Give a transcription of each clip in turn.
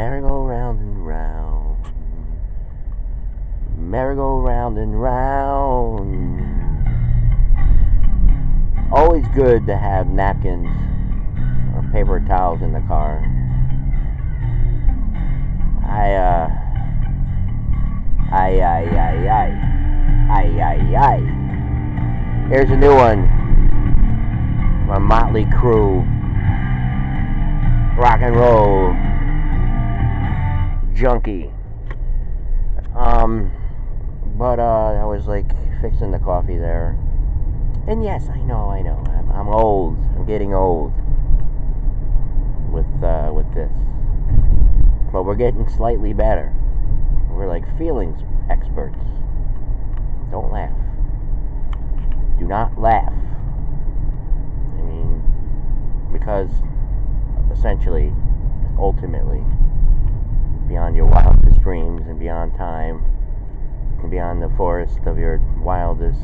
Merry-go-round and round. Merry-go-round and round. Always good to have napkins or paper towels in the car. Here's a new one from Motley Crue. Rock and roll junkie. But I was like fixing the coffee there. And yes, I know. I'm old. I'm getting old with this. But we're getting slightly better. We're like feelings experts. Don't laugh. Do not laugh. I mean, because essentially, ultimately, beyond your wildest dreams and beyond time and beyond the forest of your wildest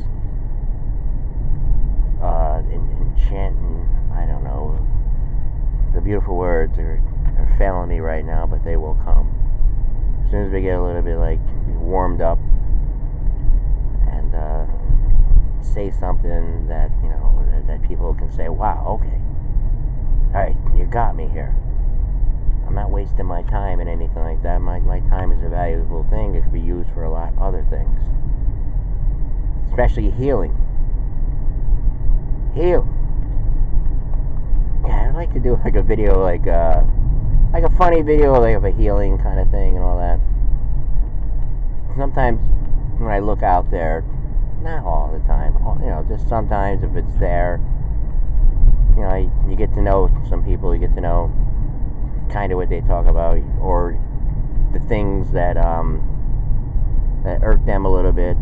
enchanting, I don't know, the beautiful words are failing me right now, but they will come as soon as we get a little bit like warmed up and say something that, you know, that people can say, wow, okay, alright, you got me here. I'm not wasting my time and anything like that. My time is a valuable thing. It could be used for a lot of other things, especially healing. Yeah, I'd like to do like a video, like a funny video, like of a healing kind of thing and all that. Sometimes when I look out there, not all the time, you know, just sometimes if it's there, you know, you get to know some people, you get to know kind of what they talk about, or the things that that irk them a little bit,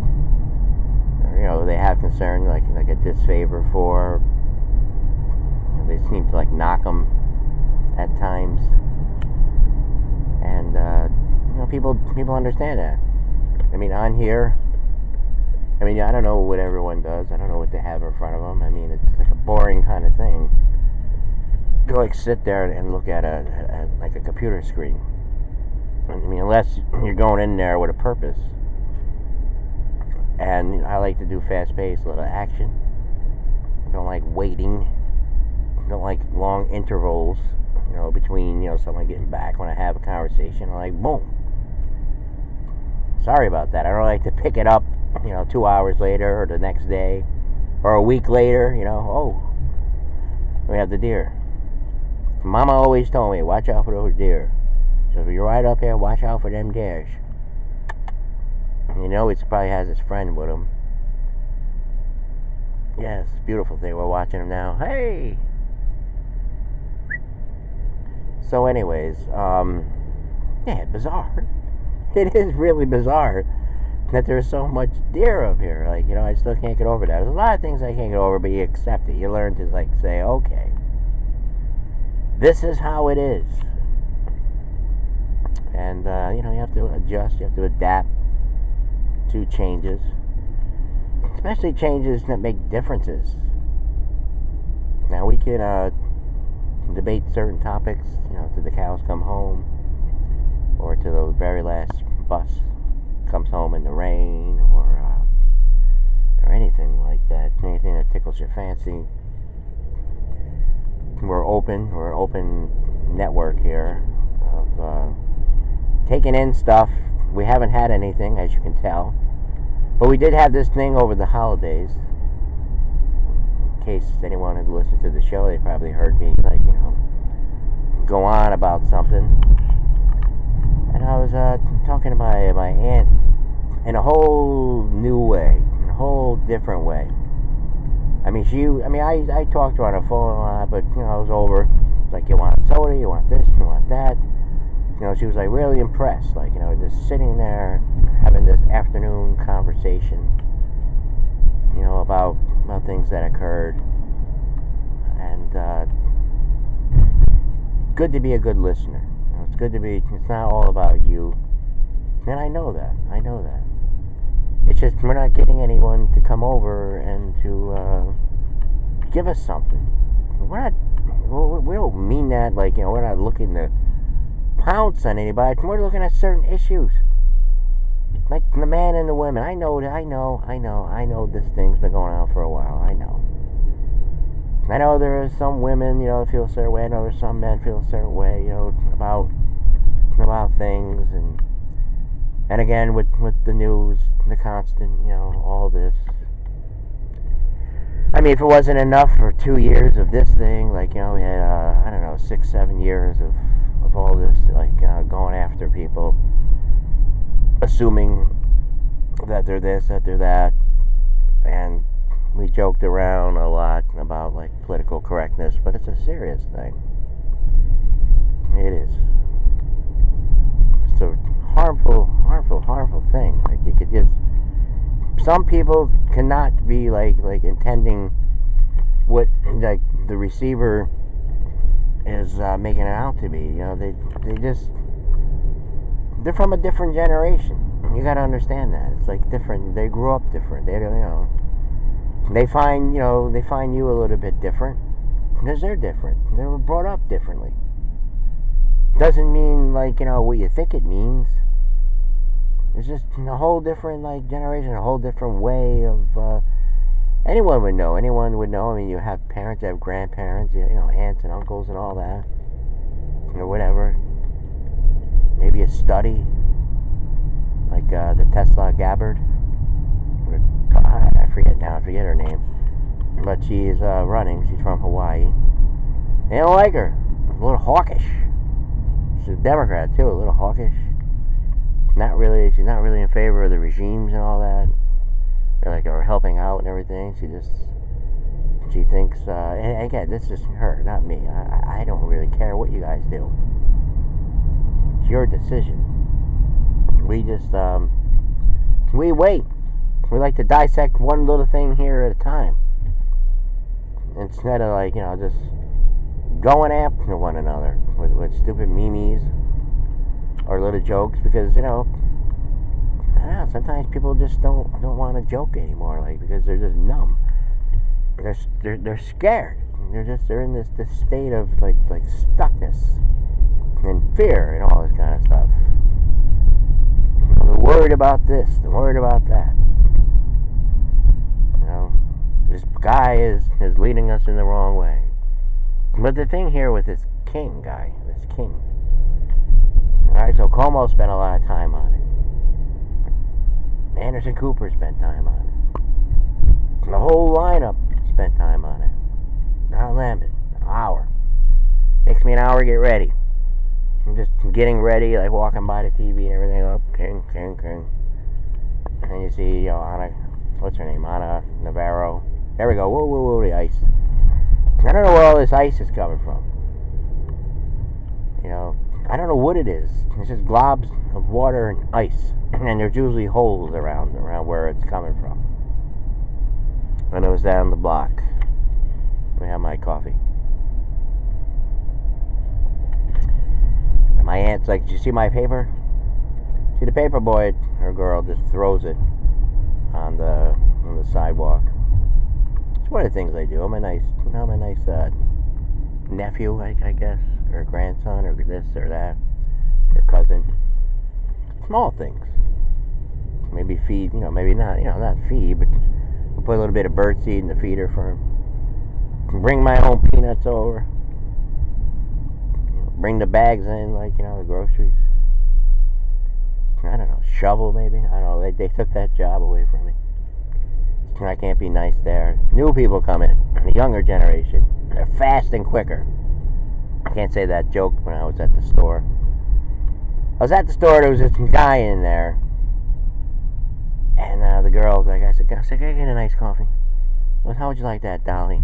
or, you know, they have concern, like a disfavor for. You know, they seem to like knock them at times, and you know, people understand that. I mean, on here, I mean, I don't know what everyone does. I don't know what they have in front of them. I mean, it's like a boring kind of thing. You like sit there and look at like a computer screen. I mean, unless you're going in there with a purpose. And you know, I like to do fast-paced, a little action. I don't like waiting. I don't like long intervals, you know, between, you know, someone getting back when I have a conversation. I like, boom. Sorry about that. I don't like to pick it up, you know, 2 hours later or the next day or a week later, you know. Oh, we have the deer. Mama always told me, watch out for those deer. So if you're right up here, watch out for them deers. You know, he probably has his friend with him. Yes, beautiful thing. We're watching him now. Hey! So anyways, yeah, bizarre. It is really bizarre that there's so much deer up here. Like, you know, I still can't get over that. There's a lot of things I can't get over, but you accept it. You learn to, like, say, okay, this is how it is. And, you know, you have to adjust. You have to adapt to changes. Especially changes that make differences. Now, we can debate certain topics, you know, till the cows come home. Or till the very last bus comes home in the rain. Or anything like that. Anything that tickles your fancy. We're an open network here of taking in stuff. We haven't had anything, as you can tell, but we did have this thing over the holidays. In case anyone had listened to the show, they probably heard me, like, you know, go on about something. And I was talking to my aunt in a whole new way, in a whole different way. I mean, I talked to her on the phone a lot, but, you know, I was over. Like, you want soda, you want this, you want that. You know, she was, like, really impressed. Like, you know, just sitting there, having this afternoon conversation, you know, about things that occurred. And, good to be a good listener. You know, it's not all about you. And I know that. It's just we're not getting anyone to come over and to give us something. We don't mean that, like, you know, we're not looking to pounce on anybody. We're looking at certain issues. Like the man and the women. I know this thing's been going on for a while. I know there are some women, feel a certain way. I know there's some men feel a certain way, about things, and again with the news, the constant, all this. I mean, if it wasn't enough for 2 years of this thing, like, we had, 6-7 years of all this, like, going after people, assuming that they're this, that they're that, and we joked around a lot about, like, political correctness, but it's a serious thing. It is. It's a harmful thing. Like, you could just... Some people cannot be, like intending what, like, the receiver is making it out to be. They're from a different generation. You gotta understand that. It's like different. They grew up different. They find you a little bit different because they're different. They were brought up differently. Doesn't mean, like, what you think it means. It's just a whole different, like, generation, a whole different way of, anyone would know. I mean, you have parents, you have grandparents, aunts and uncles and all that. Whatever. Maybe a study, like, the Tesla Gabbard. I forget her name. But she is running. She's from Hawaii. They don't like her. A little hawkish. She's a Democrat, too, a little hawkish. She's not really in favor of the regimes and all that. Or helping out and everything. She thinks, and again, this is her, not me. I don't really care what you guys do. It's your decision. We just, we wait. We like to dissect one little thing here at a time. Instead of, like, just going after one another with stupid memes or little jokes, because, I don't know, sometimes people just don't want to joke anymore, like, because they're just numb. They're scared. They're in this state of like stuckness and fear and all this kind of stuff. They're worried about this, they're worried about that. This guy is leading us in the wrong way. But the thing here with this king guy, alright, so Cuomo spent a lot of time on it. Anderson Cooper spent time on it. The whole lineup spent time on it. Don Lemon, an hour. Takes me an hour to get ready. I'm just getting ready, like walking by the TV and everything. Up, king. And then you see, Ana, what's her name? Ana Navarro. There we go. Whoa, the ice. I don't know where all this ice is coming from. I don't know what it is. It's just globs of water and ice. And there's usually holes around where it's coming from. And it was down the block. Let me have my coffee. And my aunt's like, did you see my paper? See, the paper boy or girl just throws it on the sidewalk. It's one of the things I do. I'm a nice nephew, I guess, or grandson, or this or that, or cousin. Small things. Maybe feed, maybe not, not feed, but we'll put a little bit of bird seed in the feeder for him. Bring my own peanuts over. Bring the bags in, like, the groceries. I don't know, shovel maybe. I don't know. They took that job away from me. I can't be nice there. New people come in, the younger generation. They're fast and quicker. I can't say that joke when I was at the store. There was this guy in there. And the girl, I said, can I get a nice coffee? Well, how would you like that, Dolly?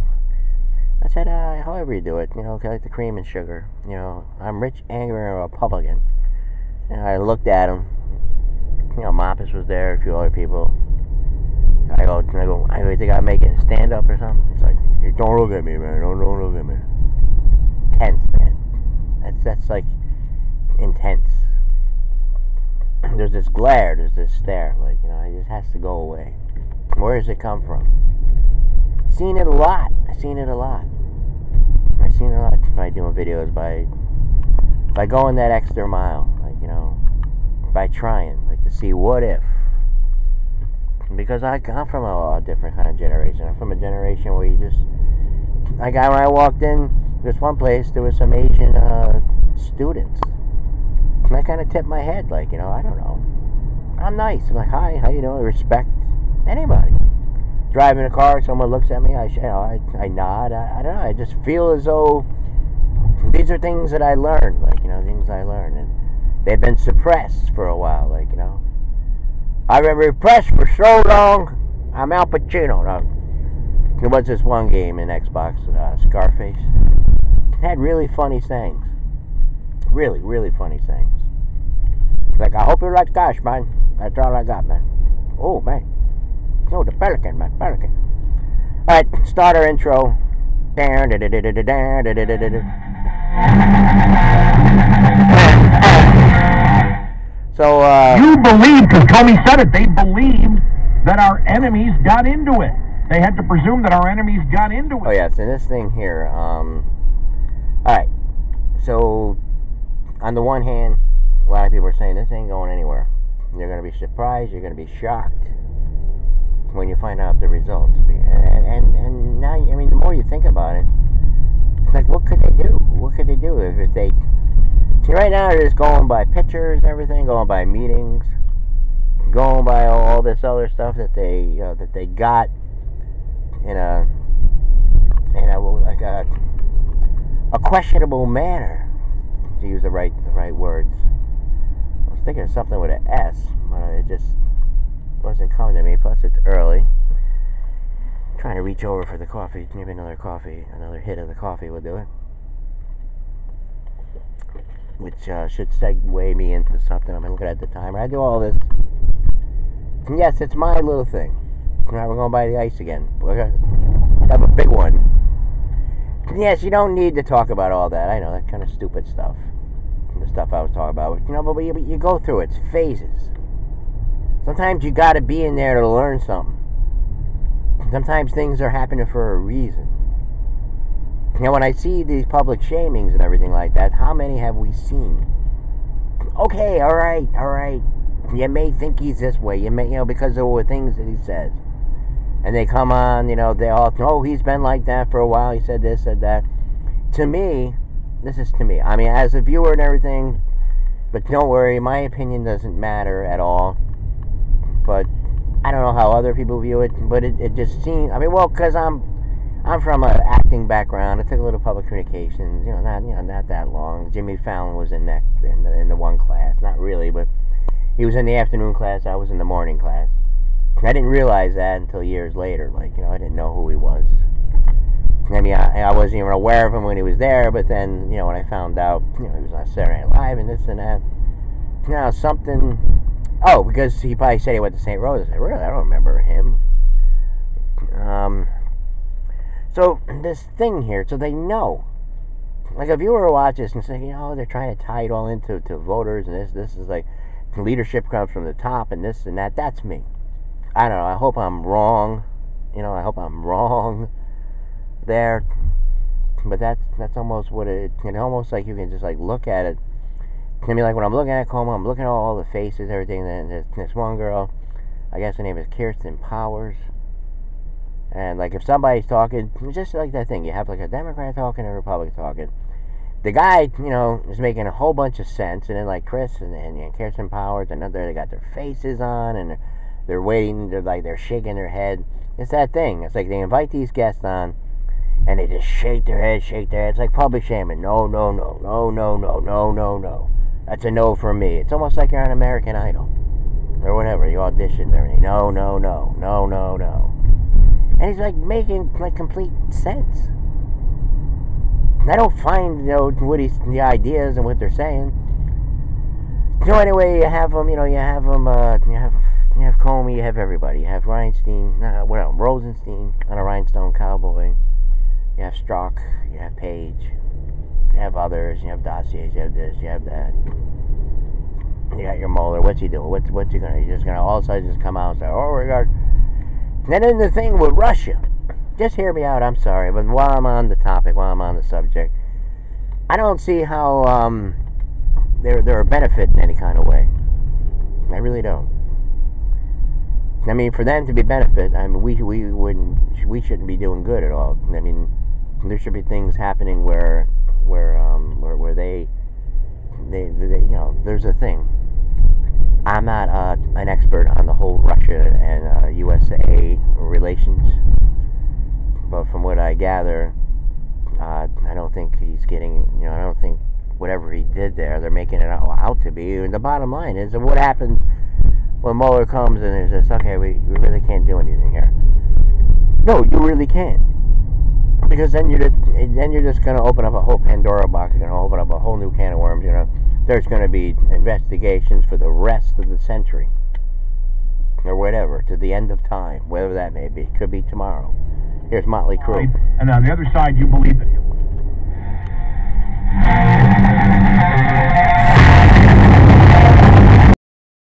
I said, however you do it. I like the cream and sugar. I'm rich, angry, and a Republican. And I looked at him. Moppus was there, a few other people. I go, you think I'm making a stand up or something? He's like, hey, don't look at me, man. Don't look at me. Tense, man. That's like intense. There's this glare, there's this stare, like, it just has to go away. Where does it come from? I've seen it a lot by doing videos, by by going that extra mile, like, you know, by trying, like, to see what if. Because I'm from a different kind of generation. I'm from a generation where you just, like, when I walked in this one place, there was some Asian students, and I kind of tipped my head, like, you know, I don't know, I'm nice. I'm like, hi, how you doing? Respect anybody. Driving a car, someone looks at me, I nod. I don't know. I just feel as though these are things that I learned, like, you know, things I learned, and they've been suppressed for a while, like, you know. I've been repressed for so long. I'm Al Pacino. There was this one game in Xbox, Scarface. It had really funny sayings. Really, really funny sayings. Like, I hope you like cash, man. That's all I got, man. Oh, man. Oh, the Pelican, man. Pelican. Alright, start our intro. So, you believe, because Comey said it, they believed that our enemies got into it. They had to presume that our enemies got into it. Oh, yeah, so this thing here, alright. So, on the one hand, a lot of people are saying this ain't going anywhere. You're going to be surprised, you're going to be shocked when you find out the results. And now, I mean, the more you think about it, it's like, what could they do? What could they do if they... See, right now they're just going by pictures and everything, going by meetings, going by all this other stuff that they got in a questionable manner, to use the right words. I was thinking of something with an S, but it just wasn't coming to me. Plus, it's early. I'm trying to reach over for the coffee. Maybe another hit of the coffee will do it. Which should segue me into something. I'm looking at the timer. I do all this. And yes, it's my little thing. Now we're going by the ice again. We're going to have a big one. And yes, you don't need to talk about all that. I know, that kind of stupid stuff. The stuff I was talking about. You know, but you go through it. It's phases. Sometimes you got to be in there to learn something. Sometimes things are happening for a reason. You know, when I see these public shamings and everything like that, how many have we seen? Okay, all right. You may think he's this way. You may, you know, because there were things that he says. And they come on, you know, they all, oh, he's been like that for a while. He said this, said that. To me, this is to me. I mean, as a viewer and everything, but don't worry, my opinion doesn't matter at all. But I don't know how other people view it, but it just seems, I mean, well, because I'm from an acting background. I took a little public communications, not that long. Jimmy Fallon was in the one class, not really, but he was in the afternoon class. I was in the morning class. I didn't realize that until years later. Like, you know, I didn't know who he was. I mean, I wasn't even aware of him when he was there. But then, you know, when I found out, you know, he was on Saturday Night Live and this and that. You know, something. Oh, because he probably said he went to St. Rose. I said, really? I don't remember him. So, this thing here, so they know. Like, a viewer watches and say, you know, they're trying to tie it all into voters, and this is like, leadership comes from the top, and this and that. That's me. I don't know, I hope I'm wrong. You know, I hope I'm wrong there. But that's almost what almost like you can just, like, look at it. I mean, like, when I'm looking at Como, I'm looking at all the faces, everything, and this one girl, I guess her name is Kirsten Powers. And, like, if somebody's talking, just like that thing, you have, like, a Democrat talking and a Republican talking. The guy, you know, is making a whole bunch of sense, and then, like, Chris and Kirsten Powers, another, they got their faces on, and they're waiting, they're shaking their head. It's that thing. It's like they invite these guests on, and they just shake their head. It's like public shaming. No. That's a no for me. It's almost like you're on American Idol. Or whatever, you audition and everything. No. And he's, like, making, like, complete sense. I don't find, you know, the ideas and what they're saying. So anyway, you have them, you have Comey, you have everybody. You have Rosenstein on a rhinestone cowboy. You have Strzok, you have Page, you have others, you have dossiers, you have this, you have that. You got your Mueller. What's he doing? What's he gonna? He's just gonna all of a sudden just come out and say, "Oh, we got." And then the thing with Russia. Just hear me out. I'm sorry, but while I'm on the topic, while I'm on the subject, I don't see how they're a benefit in any kind of way. I really don't. I mean, for them to be benefit, I mean, we shouldn't be doing good at all. I mean, there should be things happening where they you know, there's a thing. I'm not an expert on the whole Russia and USA relations, but from what I gather, I don't think he's getting, you know, I don't think whatever he did there, they're making it out to be. And the bottom line is, what happens when Mueller comes and says, okay, we really can't do anything here? No, you really can't. Because then you're just going to open up a whole Pandora box. You're going to open up a whole new can of worms. You know, there's going to be investigations for the rest of the century, or whatever, to the end of time, whatever that may be. Could be tomorrow. Here's Motley Crue. And on the other side, you believe that